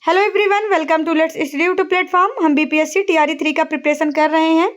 Hello everyone, welcome to let's study YouTube platform. हम BPSC TRE 3 का preparation कर रहे हैं,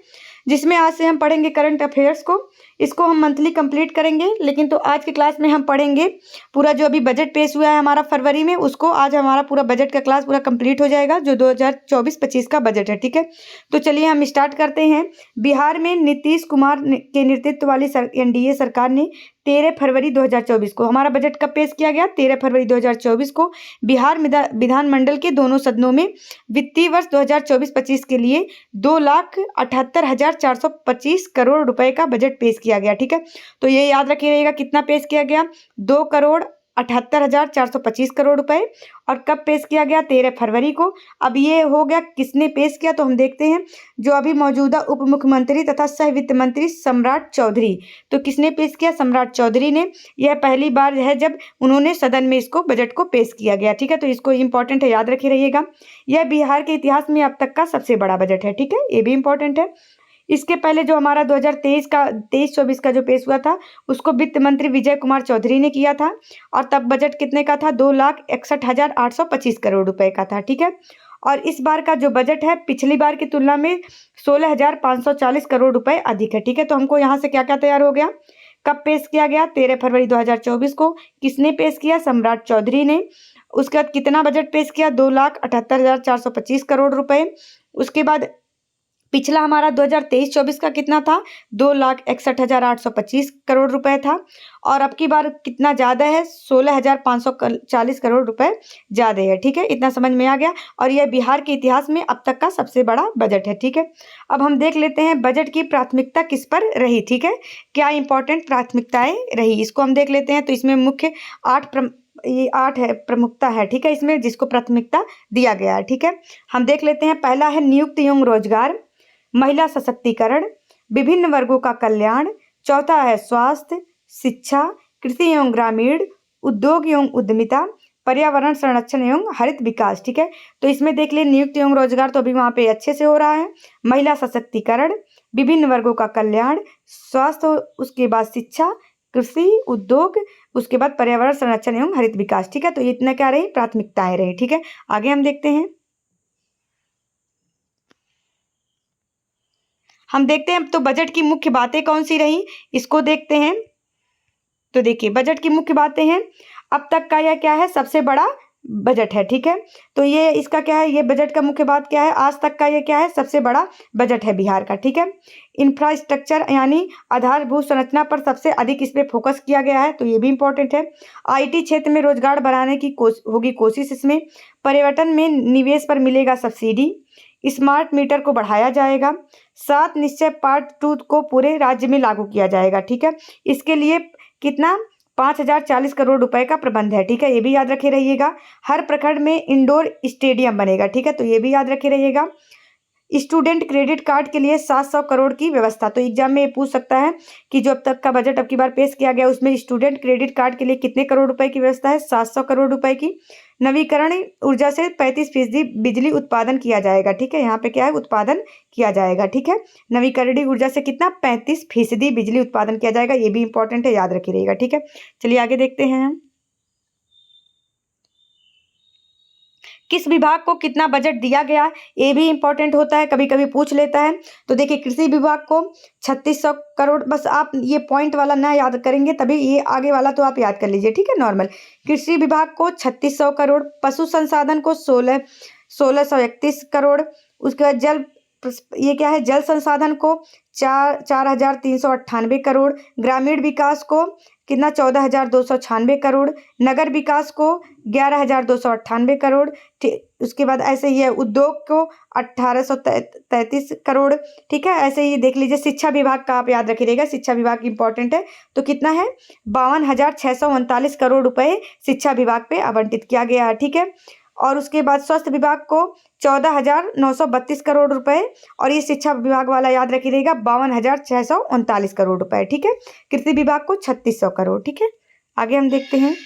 जिसमें आज से हम पढ़ेंगे करंट अफेयर्स को। इसको हम मंथली कंप्लीट करेंगे, लेकिन तो आज की क्लास में हम पढ़ेंगे पूरा जो अभी बजट पेश हुआ है हमारा फरवरी में, उसको आज हमारा पूरा बजट का क्लास पूरा कंप्लीट हो जाएगा, जो 2024-25 का बजट है। ठीक है, तो चलिए हम स्टार्ट करते हैं। बिहार में नीतीश कुमार के नेतृत्व वाली एनडीए सरकार ने 13 फरवरी 2024 को हमारा बजट कब पेश किया गया? 13 फरवरी 2024 को बिहार विधानमंडल के दोनों सदनों में वित्तीय वर्ष 2024-25 के लिए 2,78,425 करोड़ रुपए का बजट पेश किया गया। ठीक है, तो ये याद रखिएगा कितना पेश किया गया? 2,78,425 करोड़ रुपए। और कब पेश किया गया? 13 फरवरी को। अब ये हो गया किसने पेश किया, तो हम देखते हैं जो अभी मौजूदा उप मुख्यमंत्री तथा सह वित्त मंत्री सम्राट चौधरी, तो किसने पेश किया? सम्राट चौधरी ने। यह पहली बार है जब उन्होंने सदन में इसको बजट को पेश किया गया। ठीक है, तो इसको इंपॉर्टेंट है, याद रखे रहिएगा। यह बिहार के इतिहास में अब तक का सबसे बड़ा बजट है। ठीक है, ये भी इंपॉर्टेंट है। इसके पहले जो हमारा 2023-24 का जो पेश हुआ था, उसको वित्त मंत्री विजय कुमार चौधरी ने किया था, और तब बजट कितने का था? 2,61,825 करोड़ रुपए का था। ठीक है, और इस बार का जो बजट है पिछली बार की तुलना में 16,540 करोड़ रुपए अधिक है। ठीक है, तो हमको यहाँ से क्या क्या तैयार हो गया? कब पेश किया गया? 13 फरवरी 2024 को। किसने पेश किया? सम्राट चौधरी ने। उसके बाद कितना बजट पेश किया? 2,78,425 करोड़ रुपए। उसके बाद पिछला हमारा 2023-24 का कितना था? 2,61,825 करोड़ रुपए था। और अब की बार कितना ज़्यादा है? 16,540 करोड़ रुपए ज़्यादा है। ठीक है, इतना समझ में आ गया। और यह बिहार के इतिहास में अब तक का सबसे बड़ा बजट है। ठीक है, अब हम देख लेते हैं बजट की प्राथमिकता किस पर रही। ठीक है, क्या इंपॉर्टेंट प्राथमिकताएं रही, इसको हम देख लेते हैं। तो इसमें मुख्य 8 है प्रमुखता है। ठीक है, इसमें जिसको प्राथमिकता दिया गया है। ठीक है, हम देख लेते हैं। पहला है नियुक्ति एवं रोजगार, महिला सशक्तिकरण, विभिन्न वर्गों का कल्याण। चौथा है स्वास्थ्य, शिक्षा, कृषि एवं ग्रामीण, उद्योग एवं उद्यमिता, पर्यावरण संरक्षण एवं हरित विकास। ठीक है, तो इसमें देख ले नियुक्ति एवं रोजगार तो अभी वहाँ पे अच्छे से हो रहा है। महिला सशक्तिकरण, विभिन्न वर्गों का कल्याण, स्वास्थ्य, उसके बाद शिक्षा, कृषि, उद्योग, उसके बाद पर्यावरण संरक्षण एवं हरित विकास। ठीक है, तो इतना क्या रही? प्राथमिकताएं रही। ठीक है, आगे हम देखते हैं। हम देखते हैं तो बजट की मुख्य बातें कौन सी रही, इसको देखते हैं। तो देखिए बजट की मुख्य बातें हैं। अब तक का यह क्या है? सबसे बड़ा बजट है। ठीक है, तो ये इसका क्या है? ये बजट का मुख्य बात क्या है? आज तक का ये क्या है? सबसे बड़ा बजट है बिहार का। ठीक है, इंफ्रास्ट्रक्चर यानी आधारभूत संरचना पर सबसे अधिक इस पे फोकस किया गया है, तो ये भी इंपॉर्टेंट है। आईटी क्षेत्र में रोजगार बढ़ाने की होगी कोशिश इसमें। पर्यटन में निवेश पर मिलेगा सब्सिडी। स्मार्ट मीटर को बढ़ाया जाएगा। 7 निश्चय पार्ट 2 को पूरे राज्य में लागू किया जाएगा। ठीक है, इसके लिए कितना? 5,040 करोड़ रुपए का प्रबंध है। ठीक है, ये भी याद रखे रहिएगा। हर प्रखंड में इंडोर स्टेडियम बनेगा। ठीक है, तो ये भी याद रखे रहिएगा। स्टूडेंट क्रेडिट कार्ड के लिए 700 करोड़ की व्यवस्था, तो एग्जाम में ये पूछ सकता है कि जो अब तक का बजट अब की बार पेश किया गया उसमें स्टूडेंट क्रेडिट कार्ड के लिए कितने करोड़ रुपए की व्यवस्था है? 700 करोड़ रुपए की। नवीकरण ऊर्जा से 35% बिजली उत्पादन किया जाएगा। ठीक है, यहाँ पे क्या है? उत्पादन किया जाएगा। ठीक है, नवीकरणीय ऊर्जा से कितना? 35% बिजली उत्पादन किया जाएगा। ये भी इंपॉर्टेंट है, याद रखी रहेगा। ठीक है, चलिए आगे देखते हैं हम। किस विभाग को कितना बजट दिया गया, ये भी इंपॉर्टेंट होता है, कभी कभी पूछ लेता है। तो देखिए कृषि विभाग को 3600 करोड़, बस आप ये पॉइंट वाला ना याद करेंगे तभी ये आगे वाला तो आप याद कर लीजिए। ठीक है, नॉर्मल। कृषि विभाग को 3600 करोड़, पशु संसाधन को 1631 करोड़, उसके बाद ये क्या है? जल संसाधन को 4,398 करोड़, ग्रामीण विकास को कितना? 14,296 करोड़, नगर विकास को 11,298 करोड़। उसके बाद ऐसे ही है उद्योग को 1,833 करोड़। ठीक है, ऐसे ही देख लीजिए। शिक्षा विभाग का आप याद रखिएगा, शिक्षा विभाग इंपॉर्टेंट है, तो कितना है? 52,639 करोड़ रुपए शिक्षा विभाग पे आवंटित किया गया है। ठीक है, और उसके बाद स्वास्थ्य विभाग को 14,932 करोड़ रुपए, और ये शिक्षा विभाग वाला याद रखिएगा 52,639 करोड़ रुपए। ठीक है, कृषि विभाग को 3600 करोड़। ठीक है, आगे हम देखते हैं।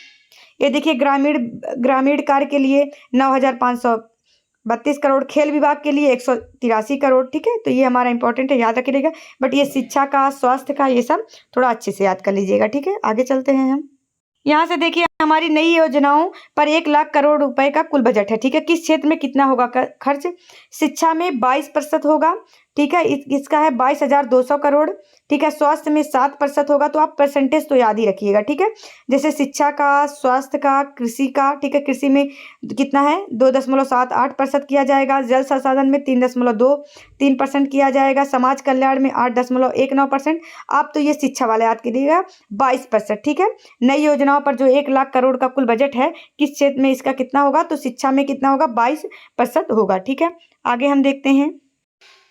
ये देखिए ग्रामीण कार्य के लिए 9,532 करोड़, खेल विभाग के लिए 183 करोड़। ठीक है, तो ये हमारा इंपॉर्टेंट है, याद रखिएगा। बट ये शिक्षा का, स्वास्थ्य का, ये सब थोड़ा अच्छे से याद कर लीजिएगा। ठीक है, आगे चलते हैं हम। यहाँ से देखिए हमारी नई योजनाओं पर 1 लाख करोड़ रुपए का कुल बजट है, ठीक है। किस क्षेत्र में कितना होगा खर्च? शिक्षा में 22% होगा, ठीक है। इसका है 22,200 करोड़, ठीक है। स्वास्थ्य में 7% होगा, तो आप परसेंटेज तो याद ही रखिएगा, ठीक है। जैसे शिक्षा का, स्वास्थ्य का, कृषि का, ठीक है। कृषि में कितना है? 2.78% किया जाएगा। जल संसाधन में 3.23% किया जाएगा। समाज कल्याण में 8.19%। आप तो ये शिक्षा वाले याद कीजिएगा 22%, ठीक है। नई योजनाओं पर जो 1 लाख करोड़ का कुल बजट है, किस क्षेत्र में इसका कितना होगा? तो शिक्षा में कितना होगा? 22% होगा, ठीक है। आगे हम देखते हैं,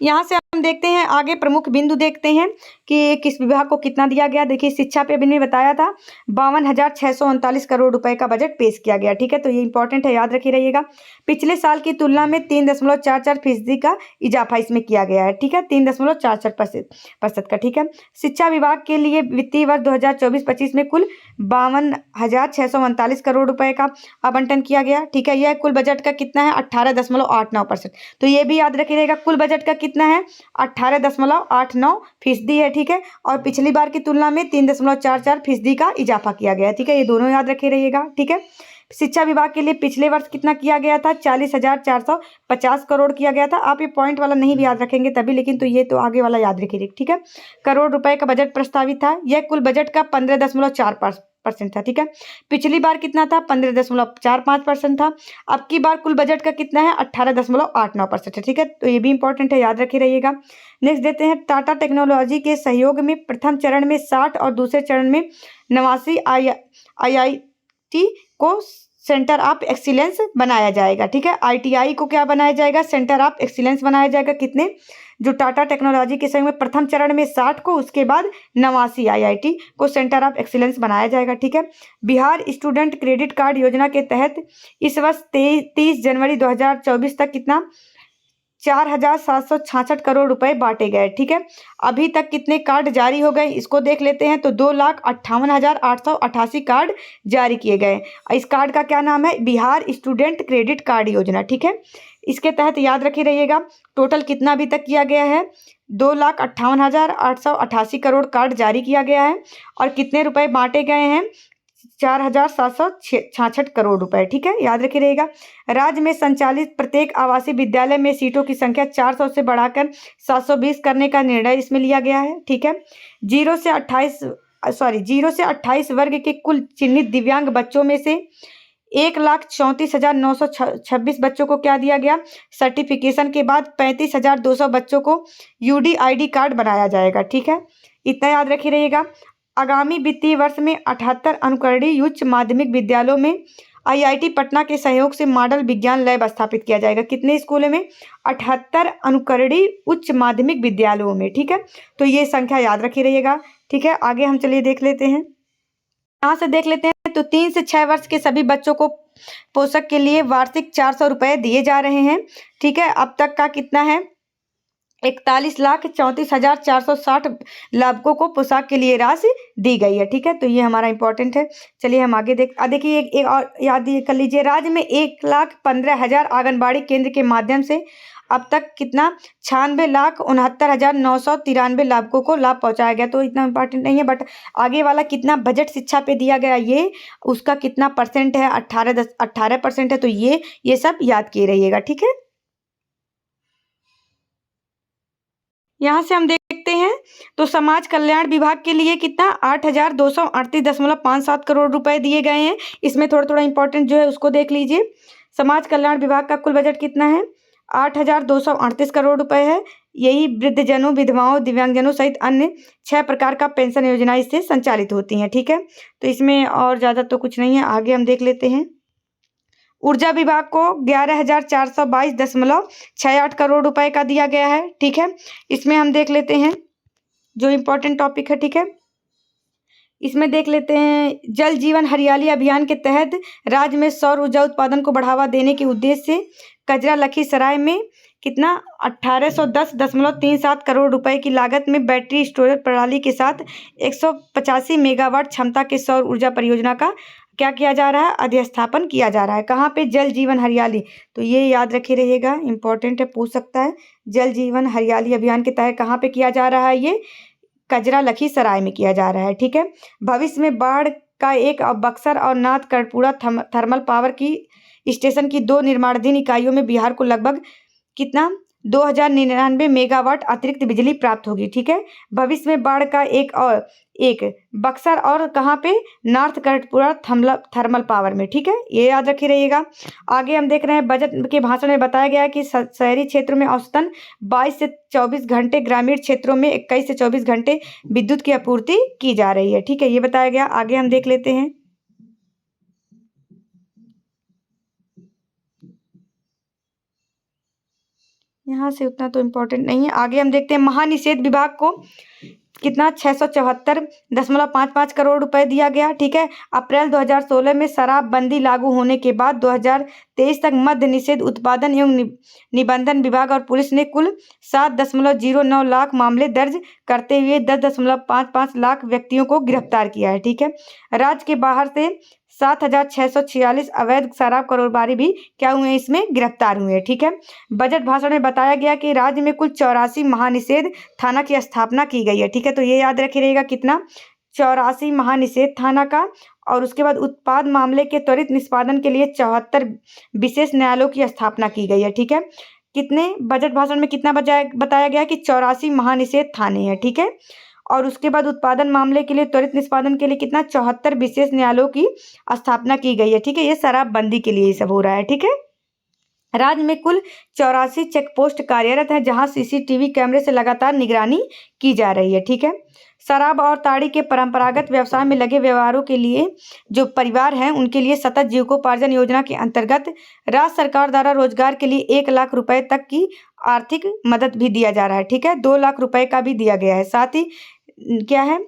यहाँ से हम देखते हैं आगे प्रमुख बिंदु देखते हैं कि किस विभाग को कितना दिया गया। देखिए शिक्षा पे भी ने बताया था 52,639 करोड़ रुपए का बजट पेश किया गया, ठीक है। तो ये इंपॉर्टेंट है, याद रखिए रहिएगा। पिछले साल की तुलना में 3.44% का इजाफा इसमें किया गया है, ठीक है। 3.44% का, ठीक है। शिक्षा विभाग के लिए वित्तीय वर्ष 2024-25 में कुल 52,639 करोड़ रुपए का आवंटन किया गया, ठीक है। यह कुल बजट का कितना है? 18.89%। तो ये भी याद रखिएगा, कुल बजट का कितना है? 18.89% है, ठीक है। और पिछली बार की तुलना में 3.44% का इजाफा किया गया है, ठीक है। ये दोनों याद रखे रहिएगा, ठीक है। शिक्षा विभाग के लिए पिछले वर्ष कितना किया गया था? 40,450 करोड़ किया गया था। आप ये पॉइंट वाला नहीं भी याद रखेंगे तभी, लेकिन तो ये तो आगे वाला याद रखिए, ठीक है। करोड़ रुपए का बजट प्रस्तावित था। यह कुल बजट का 15.45% था, ठीक है। पिछली बार कितना था? 15.45% था। अब की बार कुल बजट का कितना है? 18.89% है, ठीक है। तो ये भी इंपॉर्टेंट है, याद रखे रहिएगा। नेक्स्ट देते हैं, टाटा टेक्नोलॉजी के सहयोग में प्रथम चरण में 60 और दूसरे चरण में 89 IIT को सेंटर ऑफ एक्सीलेंस बनाया जाएगा, ठीक है। ITI को क्या बनाया जाएगा? सेंटर ऑफ एक्सीलेंस बनाया जाएगा। कितने? जो टाटा टेक्नोलॉजी के सहयोग में प्रथम चरण में 60 को, उसके बाद 89 IIT को सेंटर ऑफ एक्सीलेंस बनाया जाएगा, ठीक है। बिहार स्टूडेंट क्रेडिट कार्ड योजना के तहत इस वर्ष 30 जनवरी 2024 तक कितना? 4,766 करोड़ रुपए बांटे गए, ठीक है। अभी तक कितने कार्ड जारी हो गए इसको देख लेते हैं। तो 2,58,888 कार्ड जारी किए गए। इस कार्ड का क्या नाम है? बिहार स्टूडेंट क्रेडिट कार्ड योजना, ठीक है। इसके तहत याद रखिए रहिएगा, टोटल कितना अभी तक किया गया है? 2,58,888 करोड़ कार्ड जारी किया गया है। और कितने रुपए बांटे गए हैं? 4,766 करोड़ रुपए, ठीक है। याद रखे रहेगा। राज्य में संचालित प्रत्येक आवासीय विद्यालय में सीटों की संख्या 400 से बढ़ाकर 720 करने का निर्णय इसमें लिया गया है, ठीक है। 0 से 28 वर्ग के कुल चिन्हित दिव्यांग बच्चों में से 1,34,926 बच्चों को क्या दिया गया? सर्टिफिकेशन के बाद 35,200 बच्चों को UDID कार्ड बनाया जाएगा, ठीक है। इतना याद रखी रहिएगा। आगामी वित्तीय वर्ष में 78 अनुकरणीय उच्च माध्यमिक विद्यालयों में IIT पटना के सहयोग से मॉडल विज्ञान लैब स्थापित किया जाएगा। कितने स्कूलों में? 78 अनुकरणीय उच्च माध्यमिक विद्यालयों में, ठीक है। तो ये संख्या याद रखी रहिएगा, ठीक है। आगे हम चलिए देख लेते हैं, यहाँ से देख लेते हैं। तो 3 से 6 वर्ष के सभी बच्चों को पोषक के लिए वार्षिक 400 रुपये दिए जा रहे हैं, ठीक है। अब तक का कितना है? 41,34,460 लाभुकों को पोशाक के लिए राशि दी गई है, ठीक है। तो ये हमारा इंपॉर्टेंट है। चलिए हम आगे देखिए एक और याद कर लीजिए। राज्य में 1,15,000 आंगनबाड़ी केंद्र के माध्यम से अब तक कितना? 96,69,993 लाभुकों को लाभ पहुंचाया गया। तो इतना इंपॉर्टेंट नहीं है, बट आगे वाला कितना बजट शिक्षा पे दिया गया, ये उसका कितना परसेंट है? 18% है। तो ये सब याद किए रहिएगा, ठीक है। यहाँ से हम देखते हैं, तो समाज कल्याण विभाग के लिए कितना? 8,238.57 करोड़ रुपए दिए गए हैं। इसमें थोड़ा थोड़ा इंपॉर्टेंट जो है उसको देख लीजिए। समाज कल्याण विभाग का कुल बजट कितना है? 8,238 करोड़ रुपए है। यही वृद्धजनों, विधवाओं, दिव्यांगजनों सहित अन्य 6 प्रकार का पेंशन योजना इससे संचालित होती हैं, ठीक है। तो इसमें और ज़्यादा तो कुछ नहीं है। आगे हम देख लेते हैं। ऊर्जा विभाग को 11,422.68 करोड़ रुपए का दिया गया है, ठीक है। इसमें हम देख लेते हैं जो इम्पोर्टेंट टॉपिक है, ठीक है। इसमें देख लेते हैं, जल जीवन हरियाली अभियान के तहत राज्य में सौर ऊर्जा उत्पादन को बढ़ावा देने के उद्देश्य से कजरा लखीसराय में कितना? 1,810.37 करोड़ रुपए की लागत में बैटरी स्टोरेज प्रणाली के साथ 185 मेगावाट क्षमता के सौर ऊर्जा परियोजना का क्या किया जा रहा है? अधिस्थापन किया जा रहा है। कहाँ पे? जल जीवन हरियाली। तो ये याद रखे रहिएगा, इंपॉर्टेंट है, पूछ सकता है। जल जीवन हरियाली अभियान के तहत कहाँ पे किया जा रहा है? ये कजरा लखीसराय में किया जा रहा है, ठीक है। भविष्य में बाढ़ का एक और बक्सर और नाथकटपुरा थर्मल पावर की स्टेशन की 2 निर्माणाधीन इकाइयों में बिहार को लगभग कितना 2099 मेगावाट अतिरिक्त बिजली प्राप्त होगी। ठीक है, भविष्य में बाढ़ का एक बक्सर और कहाँ पे नाथकटपुरा थर्मल पावर में। ठीक है, ये याद रखे रहिएगा। आगे हम देख रहे हैं बजट के भाषण में बताया गया है कि शहरी क्षेत्रों में औसतन 22 से 24 घंटे, ग्रामीण क्षेत्रों में 21 से 24 घंटे विद्युत की आपूर्ति की जा रही है। ठीक है, ये बताया गया। आगे हम देख लेते हैं। यहाँ से उतना तो इम्पोर्टेंट नहीं है। आगे हम देखते हैं महानिषेध विभाग को कितना 674.55 करोड़ रुपए दिया गया। ठीक है, अप्रैल 2016 में शराबबंदी लागू होने के बाद 2023 तक मद्य निषेध उत्पादन एवं निबंधन विभाग और पुलिस ने कुल 7.09 लाख मामले दर्ज करते हुए 10.55 लाख व्यक्तियों को गिरफ्तार किया है। ठीक है, राज्य के बाहर से 7,646 अवैध शराब कारोबारी भी क्या हुए हैं, इसमें गिरफ्तार हुए हैं। ठीक है, बजट भाषण में बताया गया कि राज्य में कुल 84 महानिषेध थाना की स्थापना की गई है। ठीक है, तो ये याद रखे रहेगा कितना 84 महानिषेध थाना का। और उसके बाद उत्पाद मामले के त्वरित निष्पादन के लिए 74 विशेष न्यायालयों की स्थापना की गई है। ठीक है, कितने बजट भाषण में कितना बताया गया कि 84 महानिषेध थाने हैं। ठीक है, और उसके बाद उत्पादन मामले के लिए त्वरित निष्पादन के लिए कितना 74 विशेष न्यायालयों की स्थापना की गई है। ठीक है, ये शराबबंदी के लिए ये सब हो रहा है। ठीक है, राज्य में कुल 84 चेक पोस्ट कार्यरत है जहां सीसीटीवी कैमरे से लगातार निगरानी की जा रही है। ठीक है, शराब और ताड़ी के परंपरागत व्यवसाय में लगे व्यवहारों के लिए जो परिवार हैं उनके लिए सतत जीविकोपार्जन योजना के अंतर्गत राज्य सरकार द्वारा रोजगार के लिए 1 लाख रुपए तक की आर्थिक मदद भी दिया जा रहा है। ठीक है, 2 लाख रुपए का भी दिया गया है। साथ ही क्या है,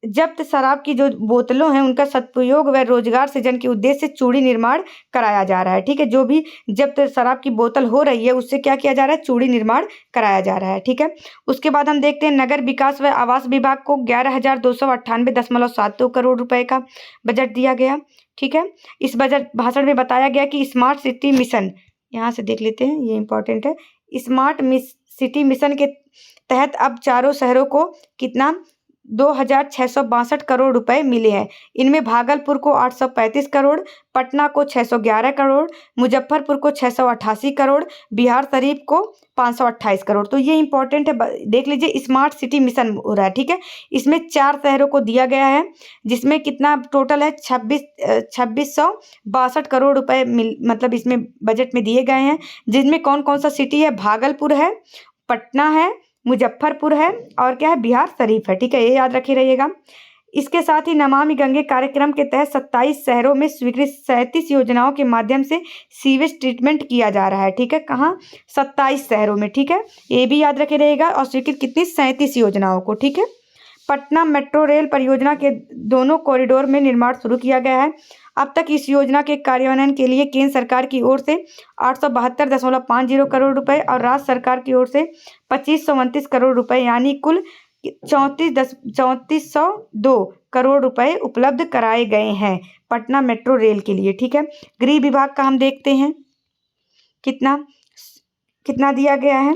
जब्त शराब की जो बोतलों हैं उनका सदुपयोग व रोजगार सृजन के उद्देश्य से चूड़ी निर्माण कराया जा रहा है। ठीक है, जो भी जब्त शराब की बोतल हो रही है उससे क्या किया जा रहा है, चूड़ी निर्माण कराया जा रहा है। ठीक है, उसके बाद हम देखते हैं नगर विकास व आवास विभाग को 11,298.72 करोड़ रुपए का बजट दिया गया। ठीक है, इस बजट भाषण में बताया गया कि स्मार्ट सिटी मिशन, यहाँ से देख लेते हैं, ये इंपॉर्टेंट है। स्मार्ट सिटी मिशन के तहत अब चारों शहरों को कितना 2,662 करोड़ रुपए मिले हैं। इनमें भागलपुर को 835 करोड़, पटना को 611 करोड़, मुजफ्फरपुर को 688 करोड़, बिहार शरीफ को 528 करोड़। तो ये इंपॉर्टेंट है, देख लीजिए स्मार्ट सिटी मिशन हो रहा है। ठीक है, इसमें 4 शहरों को दिया गया है जिसमें कितना टोटल है 2662 करोड़ रुपए मतलब इसमें बजट में दिए गए हैं। जिनमें कौन कौन सा सिटी है, भागलपुर है, पटना है, मुजफ्फरपुर है और क्या है, बिहार शरीफ है। ठीक है, ये याद रखे रहिएगा। इसके साथ ही नमामि गंगे कार्यक्रम के तहत 27 शहरों में स्वीकृत 37 योजनाओं के माध्यम से सीवेज ट्रीटमेंट किया जा रहा है। ठीक है, कहाँ 27 शहरों में। ठीक है, ये भी याद रखे रहेगा। और स्वीकृत कितनी 37 योजनाओं को। ठीक है, पटना मेट्रो रेल परियोजना के दोनों कॉरिडोर में निर्माण शुरू किया गया है। अब तक इस योजना के कार्यान्वयन के लिए केंद्र सरकार की ओर से 872.50 करोड़ रुपए और राज्य सरकार की ओर से 2529 करोड़ रुपए यानी कुल 3402 करोड़ रुपए उपलब्ध कराए गए हैं पटना मेट्रो रेल के लिए। ठीक है, गृह विभाग का हम देखते हैं कितना कितना दिया गया है,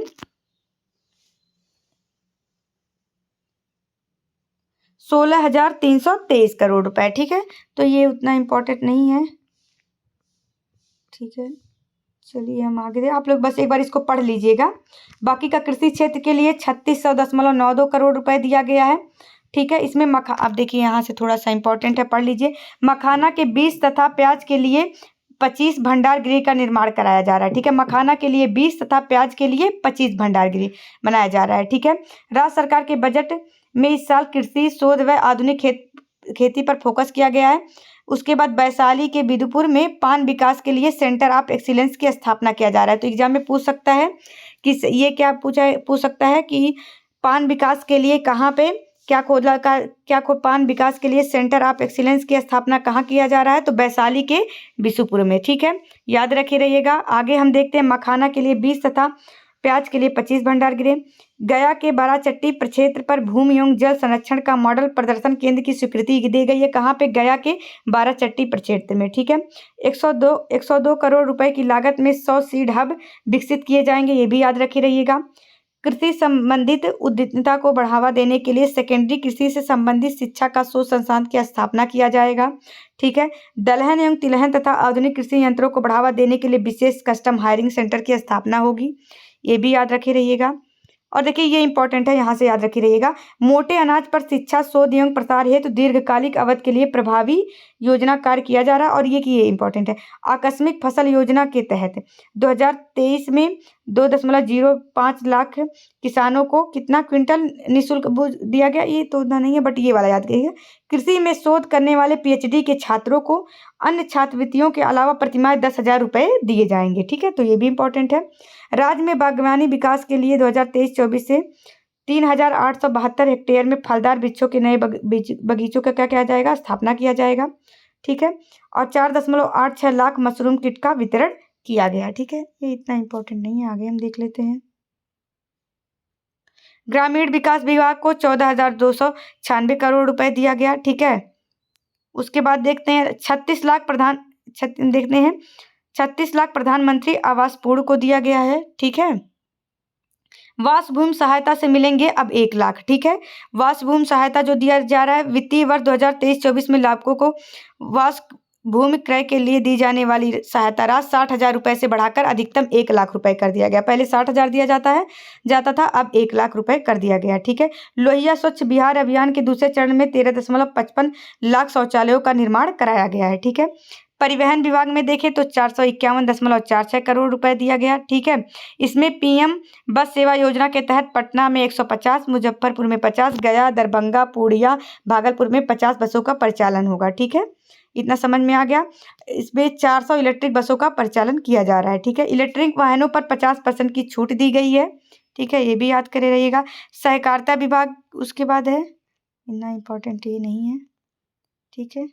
16,323 करोड़ रुपए। ठीक है, तो ये उतना इम्पोर्टेंट नहीं है। ठीक है, चलिए हम आगे दे, आप लोग बस एक बार इसको पढ़ लीजिएगा। बाकी का कृषि क्षेत्र के लिए 3600.92 करोड़ रुपए दिया गया है। ठीक है, इसमें अब देखिए यहाँ से थोड़ा सा इंपॉर्टेंट है, पढ़ लीजिए। मखाना के बीज तथा प्याज के लिए 25 भंडार गृह का निर्माण कराया जा रहा है। ठीक है, मखाना के लिए 20 तथा प्याज के लिए 25 भंडार गृह बनाया जा रहा है। ठीक है, राज्य सरकार के बजट में इस साल कृषि शोध व आधुनिक खेती पर फोकस किया गया है। उसके बाद वैशाली के बिदुपुर में पान विकास के लिए सेंटर ऑफ एक्सीलेंस की स्थापना किया जा रहा है। तो एग्जाम में पूछ सकता है कि ये क्या पूछ सकता है कि पान विकास के लिए कहाँ पे पान विकास के लिए सेंटर ऑफ एक्सीलेंस की स्थापना कहाँ किया जा रहा है, तो वैशाली के बिशुपुर में। ठीक है, याद रखे रहिएगा। आगे हम देखते हैं मखाना के लिए 20 तथा प्याज के लिए 25 भंडार गृह। गया के बाराचट्टी प्रक्षेत्र पर भूमि एवं जल संरक्षण का मॉडल प्रदर्शन केंद्र की स्वीकृति दी गई है। कहाँ पे, गया के बाराचट्टी प्रक्षेत्र में। ठीक है, 102 करोड़ रुपए की लागत में 100 सीड हब विकसित किए जाएंगे, ये भी याद रखे रहिएगा। कृषि संबंधित उद्यमिता को बढ़ावा देने के लिए सेकेंडरी कृषि से संबंधित शिक्षा का शोध संस्थान की स्थापना किया जाएगा। ठीक है। दलहन एवं तिलहन तथा आधुनिक कृषि यंत्रों को बढ़ावा देने के लिए विशेष कस्टम हायरिंग सेंटर की स्थापना होगी। ये भी याद रखे रहिएगा। और देखिए ये इंपॉर्टेंट है, यहाँ से याद रखी रहिएगा। मोटे अनाज पर शिक्षा शोध एवं प्रसार हेतु दीर्घकालिक अवधि के लिए प्रभावी योजना कार्य किया जा रहा है। और ये इंपॉर्टेंट है, आकस्मिक फसल योजना के तहत 2023 में 2.05 लाख किसानों को कितना क्विंटल निःशुल्क बीज दिया गया, ये तो उतना नहीं है बट ये वाला याद करिएगा। कृषि में शोध करने वाले PhD के छात्रों को अन्य छात्रवृत्तियों के अलावा प्रतिमाह 10,000 रुपये दिए जाएंगे। ठीक है, तो ये भी इंपॉर्टेंट है। राज्य में बागवानी विकास के लिए 2023-24 से 3,872 हेक्टेयर में फलदार वृक्षों के नए बगीचों का क्या किया जाएगा, स्थापना किया जाएगा। ठीक है, और 4.86 लाख मशरूम किट का वितरण किया गया। ठीक है, ये इतना इंपॉर्टेंट नहीं है, आगे हम देख लेते हैं। ग्रामीण विकास विभाग को 14,296 करोड़ रुपए दिया गया। ठीक है, उसके बाद देखते हैं 36 लाख प्रधानमंत्री आवास पूर्ण को दिया गया है। ठीक है, वास भूमि सहायता से मिलेंगे अब 1 लाख। ठीक है, वास भूमि सहायता जो दिया जा रहा है, वित्तीय वर्ष 2023-24 में लाभुकों को वास भूमि क्रय के लिए दी जाने वाली सहायता राशि 60,000 रुपए से बढ़ाकर अधिकतम 1 लाख रुपए कर दिया गया। पहले 60,000 दिया जाता था, अब 1 लाख रुपए कर दिया गया। ठीक है, लोहिया स्वच्छ बिहार अभियान के दूसरे चरण में 13.55 लाख शौचालयों का निर्माण कराया गया है। ठीक है, परिवहन विभाग में देखें तो 451.46 करोड़ रुपए दिया गया। ठीक है, इसमें PM बस सेवा योजना के तहत पटना में 150, मुजफ्फरपुर में 50, गया, दरभंगा, पूर्णिया, भागलपुर में 50 बसों का परिचालन होगा। ठीक है, इतना समझ में आ गया। इसमें 400 इलेक्ट्रिक बसों का परिचालन किया जा रहा है। ठीक है, इलेक्ट्रिक वाहनों पर 50% की छूट दी गई है। ठीक है, ये भी याद करे रहिएगा। सहकारिता विभाग उसके बाद है, इतना इम्पोर्टेंट ये नहीं है। ठीक है,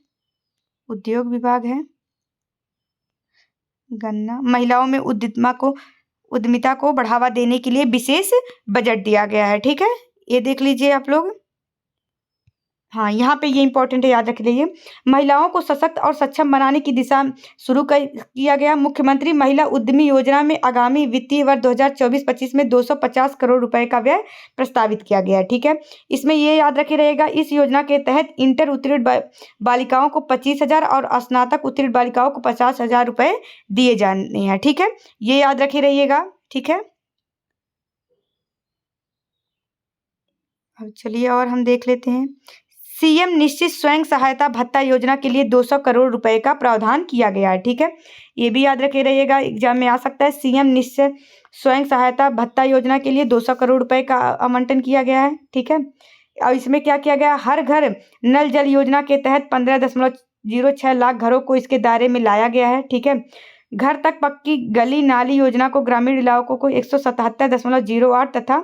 उद्योग विभाग है, गन्ना, महिलाओं में उद्यमिता को बढ़ावा देने के लिए विशेष बजट दिया गया है। ठीक है, ये देख लीजिए आप लोग। हाँ, यहाँ पे ये इंपॉर्टेंट है, याद रख लीजिए। महिलाओं को सशक्त और सक्षम बनाने की दिशा शुरू किया गया मुख्यमंत्री महिला उद्यमी योजना में आगामी वित्तीय वर्ष 2024-25 में 250 करोड़ रुपए का व्यय प्रस्तावित किया गया है। ठीक है, इसमें ये याद रखे रहेगा, इस योजना के तहत इंटर उत्तीर्ण बालिकाओं को 25,000 और स्नातक उत्तीर्ण बालिकाओं को 50,000 रुपए दिए जाने हैं। ठीक है, ये याद रखे रहिएगा। ठीक है, अब चलिए और हम देख लेते हैं। CM निश्चित स्वयं सहायता भत्ता योजना के लिए 200 करोड़ रुपए का प्रावधान किया गया है। ठीक है, ये भी याद रखे रहिएगा, एग्जाम में आ सकता है। CM निश्चित स्वयं सहायता भत्ता योजना के लिए 200 करोड़ रुपए का आवंटन किया गया है। ठीक है, और इसमें क्या किया गया, हर घर नल जल योजना के तहत 15.06 लाख घरों को इसके दायरे में लाया गया है। ठीक है, घर तक पक्की गली नाली योजना को ग्रामीण इलाकों को 177.08 तथा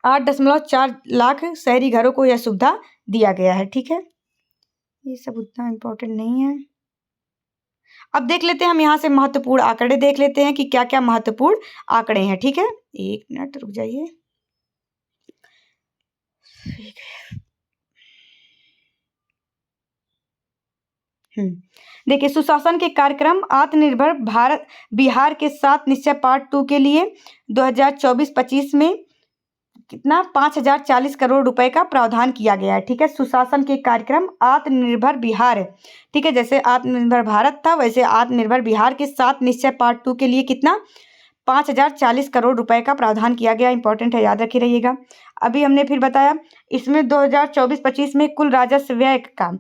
8.4 लाख शहरी घरों को यह सुविधा दिया गया है। ठीक है, ये सब उतना इम्पोर्टेंट नहीं है। अब देख लेते हैं हम यहाँ से महत्वपूर्ण आंकड़े देख लेते हैं कि क्या क्या महत्वपूर्ण आंकड़े हैं। ठीक है, 1 मिनट रुक जाइए। देखिए, सुशासन के कार्यक्रम आत्मनिर्भर भारत बिहार के 7 निश्चय पार्ट 2 के लिए 2024-25 में कितना 5,040 करोड़ रुपए का प्रावधान किया गया है। ठीक है, सुशासन के कार्यक्रम आत्मनिर्भर बिहार। ठीक है, जैसे आत्मनिर्भर भारत था वैसे आत्मनिर्भर बिहार के 7 निश्चय पार्ट 2 के लिए कितना 5,040 करोड़ रुपए का प्रावधान किया गया। इंपॉर्टेंट है, याद रखे रहिएगा। अभी हमने फिर बताया, इसमें 2024-25 में कुल राजस्व व्यय का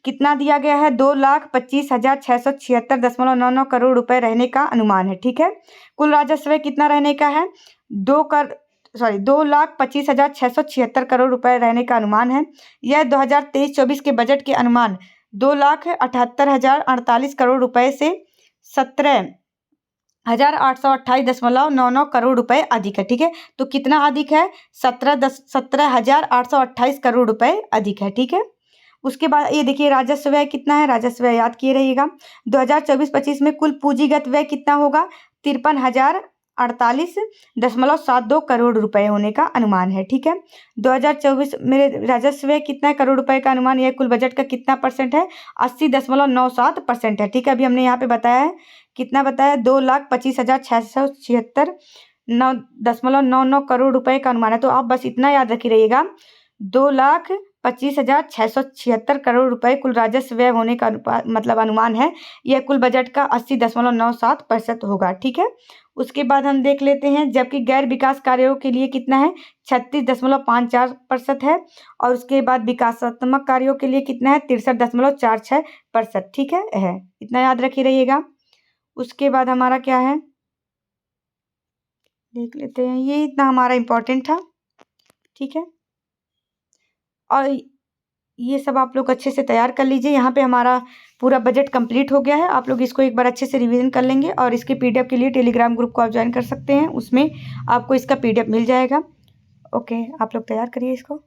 कितना दिया गया है, 2,25,676.99 करोड़ रुपए रहने का अनुमान है। ठीक है, कुल राजस्व व्यय कितना रहने का है, 2,25,676 करोड़ रुपए रहने का अनुमान है। यह 2023-24 के बजट के अनुमान 2,78,048 करोड़ रुपए से 17,828.99 करोड़ रुपए अधिक है। ठीक है, तो कितना अधिक है, 17,828 करोड़ रुपए अधिक है। ठीक है, उसके बाद ये देखिए राजस्व व्यय कितना है, राजस्व व्यय याद किए रहिएगा। 2024-25 में कुल पूंजीगत व्यय कितना होगा, 53,048.72 करोड़ रुपए होने का अनुमान है। ठीक है, 2024 में राजस्व व्यय कितना करोड़ रुपए का अनुमान, यह कुल बजट का कितना परसेंट है, 80.97% है। ठीक है, अभी हमने यहाँ पे बताया है, कितना बताया, 2,25,676 9.99 करोड़ रुपए का अनुमान है। तो आप बस इतना याद रखी रहिएगा, 2,25,676 करोड़ रुपए कुल राजस्व व्यय होने का मतलब अनुमान है। यह कुल बजट का 80.97% होगा, ठीक है। उसके बाद हम देख लेते हैं, जबकि गैर विकास कार्यों के लिए कितना है, 36.54% है। और उसके बाद विकासात्मक कार्यों के लिए कितना है, 63.46%, ठीक है। इतना याद रखी रहिएगा। उसके बाद हमारा क्या है, देख लेते हैं, ये इतना हमारा इम्पोर्टेंट था, ठीक है। और ये सब आप लोग अच्छे से तैयार कर लीजिए। यहाँ पे हमारा पूरा बजट कंप्लीट हो गया है। आप लोग इसको एक बार अच्छे से रिवीजन कर लेंगे और इसके पीडीएफ के लिए टेलीग्राम ग्रुप को आप ज्वाइन कर सकते हैं, उसमें आपको इसका पीडीएफ मिल जाएगा। ओके, आप लोग तैयार करिए इसको।